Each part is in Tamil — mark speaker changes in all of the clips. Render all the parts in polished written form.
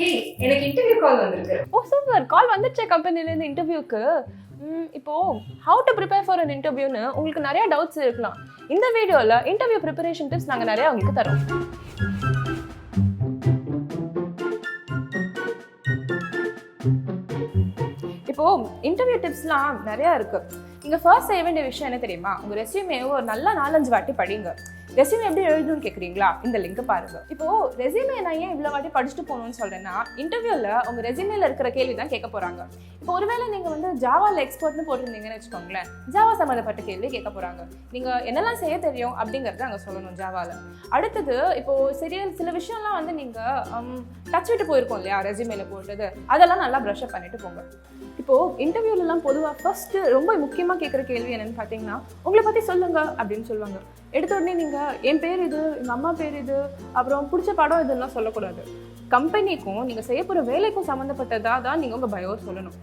Speaker 1: ஏய் எனக்கு இன்டர்வியூ கால் வந்திருக்கு.
Speaker 2: ஓ சூப்பர், கால் வந்துடுச்சே கம்பெனிலேருந்து இன்டர்வியூக்கு. இப்போ how to prepare for an இன்டர்வியூன்னு உங்களுக்கு நிறைய டவுட்ஸ் இருக்கலாம். இந்த வீடியோவில் இன்டர்வியூ ப்ரிப்பரேஷன் டிப்ஸ் நாங்கள் நிறைய உங்களுக்கு தரோம். இப்போ இன்டர்வியூ டிப்ஸ்லாம் நிறையா இருக்கு. நீங்கள் ஃபர்ஸ்ட் செய்ய வேண்டிய விஷயம் என்ன தெரியுமா? உங்கள் ரெஸ்யூமேவை ஒரு நல்லா 4-5 வாட்டி படிங்க. ரெஸ்யூமே எப்படி எழுதணும்னு கேட்குறீங்களா? இந்த லிங்க் பாருங்க. இப்போ ரெஸ்யூமே நான் ஏன் இவ்வளோ வாட்டி படிச்சுட்டு போகணும்னு சொல்றேன்னா, இன்டர்வியூவில் உங்கள் ரெஸ்யூமேல இருக்கிற கேள்வி தான் கேட்க போறாங்க. இப்போ ஒருவேளை நீங்கள் வந்து ஜாவாவில் எக்ஸ்பர்ட்னு போட்டிருந்தீங்கன்னு வச்சுக்கோங்களேன், ஜாவா சம்மந்தப்பட்ட கேள்வி கேட்க போறாங்க. நீங்கள் என்னெல்லாம் செய்ய தெரியும் அப்படிங்கிறத அங்கே சொல்லணும் ஜாவாவில். அடுத்தது இப்போ சில விஷயம்லாம் வந்து நீங்கள் டச் விட்டு போயிருக்கோம் இல்லையா ரெஸ்யூமேல போட்டது, அதெல்லாம் நல்லா ப்ரஷ் அப் பண்ணிட்டு போங்க. இப்போ இன்டர்வியூலலாம் பொதுவாக ஃபர்ஸ்ட் ரொம்ப முக்கியமாக கேட்குற கேள்வி என்னன்னு பார்த்தீங்கன்னா, உங்களை பற்றி சொல்லுங்க அப்படின்னு சொல்லுவாங்க. எடுத்த உடனே நீங்கள் என் பேர் இது, எங்கள் அம்மா பேர் இது, அப்புறம் பிடிச்ச படம் இதெல்லாம் சொல்லக்கூடாது. கம்பெனிக்கும் நீங்கள் செய்ய போகிற வேலைக்கும் சம்மந்தப்பட்டதாக தான் நீங்கள் உங்கள் பயோ சொல்லணும்.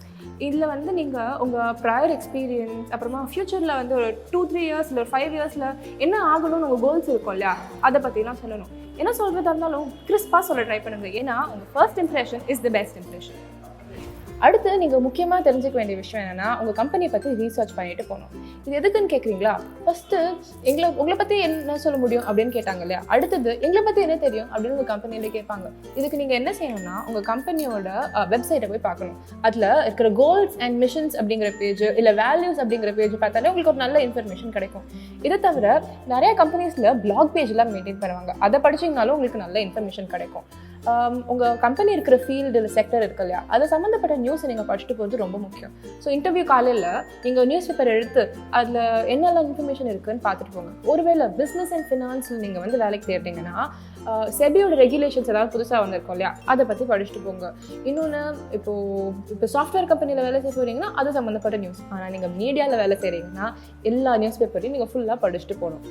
Speaker 2: இதில் வந்து நீங்கள் உங்கள் ப்ரையர் எக்ஸ்பீரியன்ஸ், அப்புறமா ஃப்யூச்சரில் வந்து ஒரு 2-3 இயர்ஸ் இல்லை ஒரு 5 இயர்ஸில் என்ன ஆகணும்னு உங்கள் கோல்ஸ் இருக்கும் இல்லையா, அதை பற்றிலாம் சொல்லணும். என்ன சொல்கிறதா இருந்தாலும் கிறிஸ்பாக சொல்ல ட்ரை பண்ணுங்கள். ஏன்னா உங்கள் first impression is the best impression. அடுத்து நீங்கள் முக்கியமாக தெரிஞ்சுக்க வேண்டிய விஷயம் என்னென்னா, உங்கள் கம்பெனியை பற்றி ரீசர்ச் பண்ணிட்டு போகணும். இது எதுக்குன்னு கேட்குறீங்களா? ஃபஸ்ட்டு உங்களை பற்றி என்ன சொல்ல முடியும் அப்படின்னு கேட்டாங்க இல்லையா, அடுத்தது எங்களை பற்றி என்ன தெரியும் அப்படின்னு உங்கள் கம்பெனியில் கேட்பாங்க. இதுக்கு நீங்கள் என்ன செய்யணும்னா, உங்கள் கம்பெனியோட வெப்சைட்டை போய் பார்க்கணும். அதில் இருக்கிற கோல்ஸ் அண்ட் மிஷன்ஸ் அப்படிங்கிற பேஜ் இல்லை வேல்யூஸ் அப்படிங்கிற பேஜ் பார்த்தாலே உங்களுக்கு ஒரு நல்ல இன்ஃபர்மேஷன் கிடைக்கும். இதை தவிர நிறைய கம்பெனிஸில் பிளாக் பேஜ்லாம் மெயின்டைன் பண்ணுவாங்க. அதை படிச்சிங்கனாலும் உங்களுக்கு நல்ல இன்ஃபர்மேஷன் கிடைக்கும். உங்கள் கம்பெனி இருக்கிற ஃபீல்டு இல்லை செக்டர் இருக்கு இல்லையா, அதை சம்மந்தப்பட்ட நியூஸை நீங்கள் படிச்சுட்டு போகிறது ரொம்ப முக்கியம். ஸோ இன்டர்வியூ காலையில் நீங்கள் நியூஸ் பேப்பர் எடுத்து அதில் என்னெல்லாம் இன்ஃபர்மேஷன் இருக்குதுன்னு பார்த்துட்டு போங்க. ஒருவேளை பிஸ்னஸ் அண்ட் ஃபினான்ஸில் நீங்கள் வந்து வேலைக்கு தேர்ந்தீங்கன்னா, செபியோட ரெகுலேஷன்ஸ் ஏதாவது புதுசாக வந்திருக்கும் இல்லையா, அதை பற்றி படிச்சுட்டு போங்க. இன்னொன்று, இப்போ சாஃப்ட்வேர் கம்பெனியில் வேலை செய்ய போகிறீங்கன்னா அது சம்மந்தப்பட்ட நியூஸ். ஆனால் நீங்கள் மீடியாவில் வேலை செய்கிறீங்கன்னா எல்லா நியூஸ் பேப்பரையும் நீங்கள் ஃபுல்லாக படிச்சுட்டு போகணும்.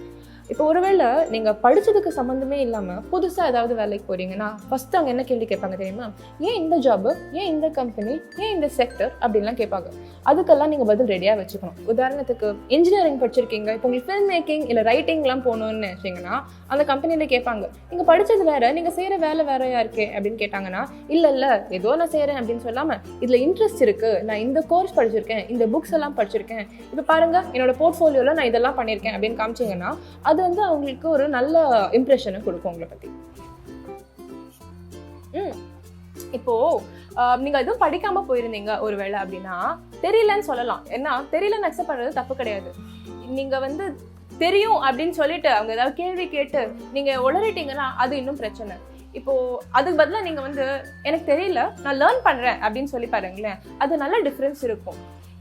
Speaker 2: இப்போ ஒருவேளை நீங்கள் படித்ததுக்கு சம்மந்தமே இல்லாமல் புதுசாக ஏதாவது வேலைக்கு போகிறீங்கன்னா, ஃபஸ்ட்டு அவங்க என்ன கேள்வி கேட்பாங்க தெரியுமா? ஏன் இந்த ஜாபு, ஏன் இந்த கம்பெனி, ஏன் இந்த செக்டர் அப்படின்லாம் கேட்பாங்க. அதுக்கெல்லாம் நீங்கள் பதில் ரெடியாக வச்சுக்கணும். உதாரணத்துக்கு இன்ஜினியரிங் படிச்சிருக்கீங்க, இப்போ உங்களுக்கு ஃபில்ம் மேக்கிங் இல்லை ரைட்டிங்லாம் போகணுன்னு நினச்சிங்கன்னா அந்த கம்பெனியில் கேட்பாங்க, நீங்கள் படித்தது வேறு, நீங்கள் செய்கிற வேலை வேறையா இருக்கே அப்படின்னு கேட்டாங்கன்னா, இல்லை ஏதோ நான் செய்கிறேன் அப்படின்னு சொல்லாமல், இதில் இன்ட்ரெஸ்ட் இருக்குது, நான் இந்த கோர்ஸ் படிச்சிருக்கேன், இந்த புக்ஸ் எல்லாம் படிச்சிருக்கேன், இப்போ பாருங்கள் என்னோட போர்ட்ஃபோலியோவில் நான் இதெல்லாம் பண்ணியிருக்கேன் அப்படின்னு காமிச்சிங்கன்னா அது வந்து அவங்களுக்கு ஒரு நல்ல இம்ப்ரெஷனை கொடுக்கும் உங்களை பற்றி. இப்போ நீங்க எதுவும் படிக்காம போயிருந்தீங்க ஒரு வேளை அப்படின்னா, தெரியலன்னு சொல்லலாம். ஏன்னா தெரியலன்னு அக்செப்ட் பண்றது தப்பு கிடையாது. நீங்க வந்து தெரியும் அப்படின்னு சொல்லிட்டு அவங்க ஏதாவது கேள்வி கேட்டு நீங்க உளறிட்டீங்கன்னா அது இன்னும் பிரச்சனை. இப்போ அதுக்கு பதிலாக நீங்க வந்து எனக்கு தெரியல, நான் லேர்ன் பண்றேன் அப்படின்னு சொல்லி பாருங்களேன், அது நல்ல டிஃபரன்ஸ் இருக்கும்.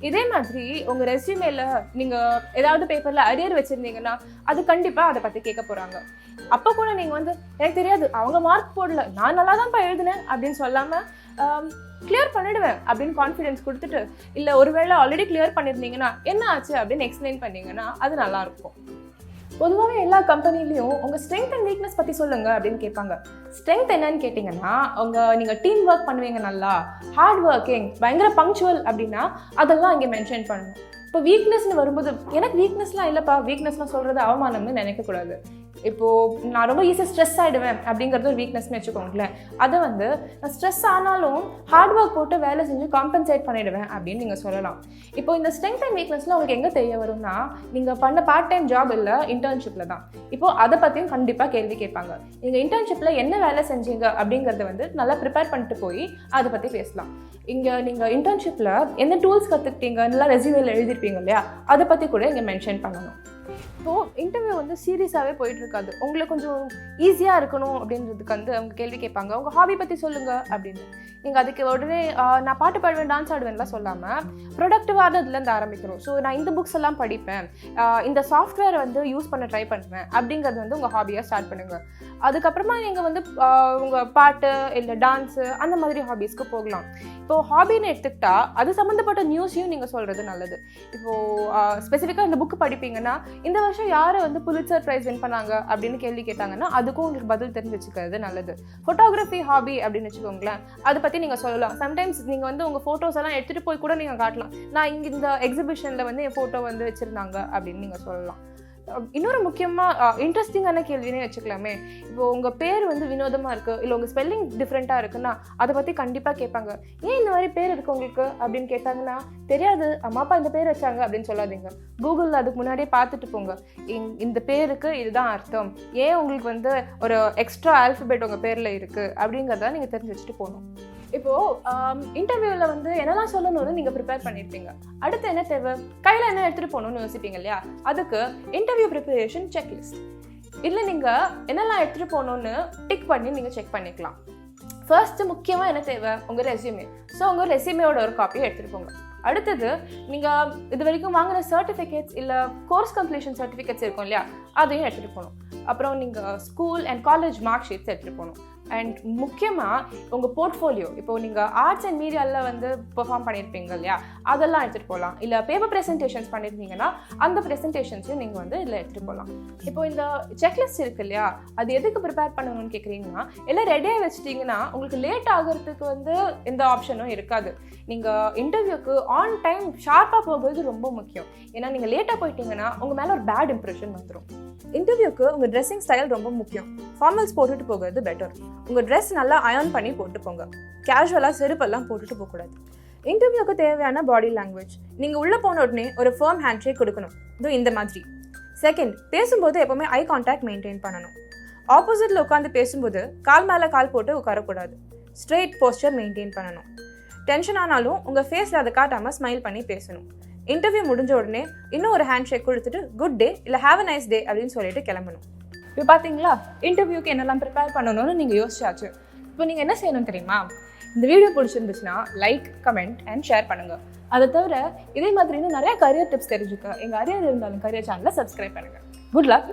Speaker 2: இதே மாதிரி உங்க ரெஸ்யூமேல நீங்க ஏதாவது பேப்பர்ல அரியர் வச்சிருந்தீங்கன்னா அது கண்டிப்பா அதை பத்தி கேட்க போறாங்க. அப்ப கூட நீங்க வந்து எனக்கு தெரியாது, அவங்க மார்க் போடல, நான் நல்லா தான் எழுதினேன் அப்படின்னு சொல்லாம கிளியர் பண்ணிடுவேன் அப்படின்னு கான்ஃபிடென்ஸ் கொடுத்துட்டு, இல்லை ஒருவேளை ஆல்ரெடி கிளியர் பண்ணியிருந்தீங்கன்னா என்ன ஆச்சு அப்படின்னு எக்ஸ்பிளைன் பண்ணீங்கன்னா அது நல்லா இருக்கும். பொதுவாகவே எல்லா கம்பெனிலையும் உங்கள் ஸ்ட்ரென்த் அண்ட் வீக்னஸ் பற்றி சொல்லுங்கள் அப்படின்னு கேட்பாங்க. ஸ்ட்ரென்த் என்னன்னு கேட்டிங்கன்னா, நீங்கள் டீம் ஒர்க் பண்ணுவீங்க, நல்லா ஹார்ட் ஒர்க்கிங், பயங்கர பங்க்சுவல் அப்படின்னா அதெல்லாம் இங்கே மென்ஷன் பண்ணணும். இப்போ வீக்னஸ்ன்னு வரும்போது எனக்கு வீக்னஸ்லாம் இல்லைப்பா, வீக்னஸ்லாம் சொல்கிறது அவமானம்னு நினைக்கக்கூடாது. இப்போது நான் ரொம்ப ஈஸியாக ஸ்ட்ரெஸ் ஆகிடுவேன் அப்படிங்கிறது ஒரு வீக்னஸ்னு வச்சுக்கோங்களேன். அதை வந்து நான் ஸ்ட்ரெஸ் ஆனாலும் ஹார்ட் ஒர்க் போட்டு வேலை செஞ்சு காம்பன்சேட் பண்ணிவிடுவேன் அப்படின்னு நீங்கள் சொல்லலாம். இப்போ இந்த ஸ்ட்ரென்த் அண்ட் வீக்னஸ்லாம் உங்களுக்கு எங்கே தெரிய வரும்னா, நீங்கள் பண்ண பார்ட் டைம் ஜாப் இல்லை இன்டர்ன்ஷிப்பில் தான். இப்போது அதை பற்றியும் கண்டிப்பாக கேள்வி கேட்பாங்க. நீங்கள் இன்டர்ன்ஷிப்பில் என்ன வேலை செஞ்சீங்க அப்படிங்கிறத வந்து நல்லா ப்ரிப்பேர் பண்ணிட்டு போய் அதை பற்றி பேசலாம். இங்கே நீங்கள் இன்டர்ன்ஷிப்பில் என்ன டூல்ஸ் கற்றுக்கிட்டீங்க, நல்லா ரெஸ்யூமேல எழுதிருப்பீங்க இல்லையா, அதை பற்றி கூட இங்கே மென்ஷன் பண்ணணும். இப்போது இன்டர்வியூ வந்து சீரியஸாகவே போயிட்டு இருக்காது. உங்களுக்கு கொஞ்சம் ஈஸியாக இருக்கணும் அப்படின்றதுக்கு வந்து அவங்க கேள்வி கேட்பாங்க, உங்கள் ஹாபி பற்றி சொல்லுங்கள் அப்படின்னு. நீங்கள் அதுக்கு உடனே நான் பாட்டு பாடுவேன், டான்ஸ் ஆடுவேன்லாம் சொல்லாமல் ப்ரொடக்டிவாக அதுலேருந்து ஆரம்பிக்கிறோம். ஸோ நான் இந்த புக்ஸ் எல்லாம் படிப்பேன், இந்த சாஃப்ட்வேரை வந்து யூஸ் பண்ண ட்ரை பண்ணுவேன் அப்படிங்கிறது வந்து உங்கள் ஹாபியாக ஸ்டார்ட் பண்ணுங்கள். அதுக்கப்புறமா நீங்கள் வந்து உங்கள் பாட்டு இல்லை டான்ஸு அந்த மாதிரி ஹாபீஸ்க்கு போகலாம். இப்போது ஹாபின்னு எடுத்துக்கிட்டா அது சம்மந்தப்பட்ட நியூஸையும் நீங்கள் சொல்கிறது நல்லது. இப்போது ஸ்பெசிஃபிக்காக இந்த புக்கு படிப்பீங்கன்னா, இந்த வருஷம் யாரை வந்து புலிட்சர் ப்ரைஸ் வின் பண்ணாங்க அப்படின்னு கேள்வி கேட்டாங்கன்னா அதுக்கும் உங்களுக்கு பதில் தெரிஞ்சு வச்சுக்கிறது நல்லது. ஃபோட்டோகிராஃபி ஹாபி அப்படின்னு வச்சுக்கோங்களேன், அதை பற்றி நீங்கள் சொல்லலாம். சம்டைம்ஸ் நீங்கள் வந்து உங்கள் ஃபோட்டோஸ் எல்லாம் எடுத்துகிட்டு போய் கூட நீங்கள் காட்டலாம், நான் இங்கே இந்த எக்ஸிபிஷனில் வந்து என் ஃபோட்டோ வந்து வச்சுருந்தாங்க அப்படின்னு நீங்கள் சொல்லலாம். இன்னொரு முக்கியமாக இன்ட்ரெஸ்டிங்கான கேள்வினே வச்சுக்கலாமே. இப்போது உங்கள் பேர் வந்து வினோதமாக இருக்குது, இல்லை உங்கள் ஸ்பெல்லிங் டிஃப்ரெண்ட்டாக இருக்குன்னா அதை பற்றி கண்டிப்பாக கேட்பாங்க. ஏன் இந்த மாதிரி பேர் இருக்குது உங்களுக்கு அப்படின்னு கேட்டாங்கன்னா, தெரியாது அம்மா அப்பா இந்த பேர் வச்சாங்க அப்படின்னு சொல்லாதீங்க. கூகுளில் அதுக்கு முன்னாடியே பார்த்துட்டு போங்க, இந்த பேருக்கு இதுதான் அர்த்தம், ஏன் உங்களுக்கு வந்து ஒரு எக்ஸ்ட்ரா ஆல்ஃபபெட் உங்கள் பேரில் இருக்குது அப்படிங்கிறத நீங்கள் தெரிஞ்சு வச்சுட்டு போகணும். இப்போது இன்டர்வியூவில் வந்து என்னெல்லாம் சொல்லணும்னு நீங்கள் ப்ரிப்பேர் பண்ணியிருப்பீங்க. அடுத்து என்ன தேவை, கையில் என்ன எடுத்துகிட்டு போகணும்னு யோசிப்பீங்க இல்லையா? அதுக்கு இன்டர்வியூ ப்ரிப்பரேஷன் செக்லிஸ்ட் இல்லை, நீங்கள் என்னெல்லாம் எடுத்துகிட்டு போகணுன்னு டிக் பண்ணி நீங்கள் செக் பண்ணிக்கலாம். ஃபர்ஸ்ட்டு முக்கியமாக என்ன தேவை, உங்கள் ரெஸ்யூமே. ஸோ உங்கள் ரெஸ்யூமேயோட ஒரு காப்பியை எடுத்துகிட்டு போங்க. அடுத்தது நீங்கள் இது வரைக்கும் வாங்கின சர்டிஃபிகேட்ஸ் இல்லை கோர்ஸ் கம்ப்ளீஷன் சர்டிஃபிகேட்ஸ் இருக்கும் இல்லையா, அதையும் எடுத்துகிட்டு போகணும். அப்புறம் நீங்கள் school and college mark sheets எடுத்துகிட்டு போகணும். அண்ட் முக்கியமாக உங்கள் போர்ட்ஃபோலியோ, இப்போது நீங்கள் ஆர்ட்ஸ் அண்ட் மீடியாவில் வந்து பெர்ஃபார்ம் பண்ணியிருப்பீங்க இல்லையா, அதெல்லாம் எடுத்துகிட்டு போகலாம். இல்லை பேப்பர் ப்ரெசன்டேஷன்ஸ் பண்ணியிருந்தீங்கன்னா அந்த ப்ரெசன்டேஷன்ஸையும் நீங்கள் வந்து இதில் எடுத்துகிட்டு போகலாம். இப்போ இந்த செக்லிஸ்ட் இருக்கு இல்லையா, அது எதுக்கு ப்ரிப்பேர் பண்ணணும்னு கேட்குறீங்கன்னா, எல்லாம் ரெடியாக வச்சுட்டிங்கன்னா உங்களுக்கு லேட் ஆகிறதுக்கு வந்து எந்த ஆப்ஷனும் இருக்காது. நீங்கள் இன்டர்வியூக்கு ஆன் டைம் ஷார்ப்பாக போகிறது ரொம்ப முக்கியம். ஏன்னா நீங்கள் லேட்டாக போயிட்டீங்கன்னா உங்கள் மேலே ஒரு பேட் இம்ப்ரெஷன் வந்துடும். இன்டர்வியூக்கு உங்கள் ட்ரெஸ்ஸிங் ஸ்டைல் ரொம்ப முக்கியம். ஃபார்மல்ஸ் போட்டுட்டு போகிறது பெட்டர். உங்கள் ட்ரெஸ் நல்லா அயர்ன் பண்ணி போட்டு போங்க. கேஷுவலாக செருப்பெல்லாம் போட்டுட்டு போகக்கூடாது. இன்டர்வியூக்கு தேவையான பாடி லாங்குவேஜ், நீங்கள் உள்ளே போன உடனே ஒரு ஃபர்ம் ஹேண்ட் ஷேக் கொடுக்கணும், இதுவும் இந்த மாதிரி. செகண்ட், பேசும்போது எப்போவுமே ஐ கான்டாக்ட் மெயின்டைன் பண்ணணும். ஆப்போசிட்டில் உட்காந்து பேசும்போது கால் மேலே கால் போட்டு உட்காரக்கூடாது. ஸ்ட்ரெயிட் போஸ்டர் மெயின்டைன் பண்ணணும். டென்ஷன் ஆனாலும் உங்கள் ஃபேஸில் அதை காட்டாமல் ஸ்மைல் பண்ணி பேசணும். இன்டர்வியூ முடிஞ்ச உடனே இன்னும் ஒரு ஹேண்ட் ஷேக் கொடுத்துட்டு குட் டே இல்லை ஹேவ் அ நைஸ் டே அப்படின்னு சொல்லிட்டு கிளம்பணும். இப்போ பார்த்தீங்களா, இன்டர்வியூக்கு என்னெல்லாம் ப்ரிப்பேர் பண்ணணும்னு நீங்கள் யோசிச்சாச்சு. இப்போ நீங்கள் என்ன செய்யணும் தெரியுமா? இந்த வீடியோ பிடிச்சிருந்துச்சுன்னா லைக், கமெண்ட் அண்ட் ஷேர் பண்ணுங்கள். அதை தவிர இதே மாதிரி இன்னும் நிறைய கரியர் டிப்ஸ் தெரிஞ்சுக்க எங்கள் அரியர் இருந்தாலும் கரியர் சேனலை சப்ஸ்கிரைப் பண்ணுங்கள். Good luck.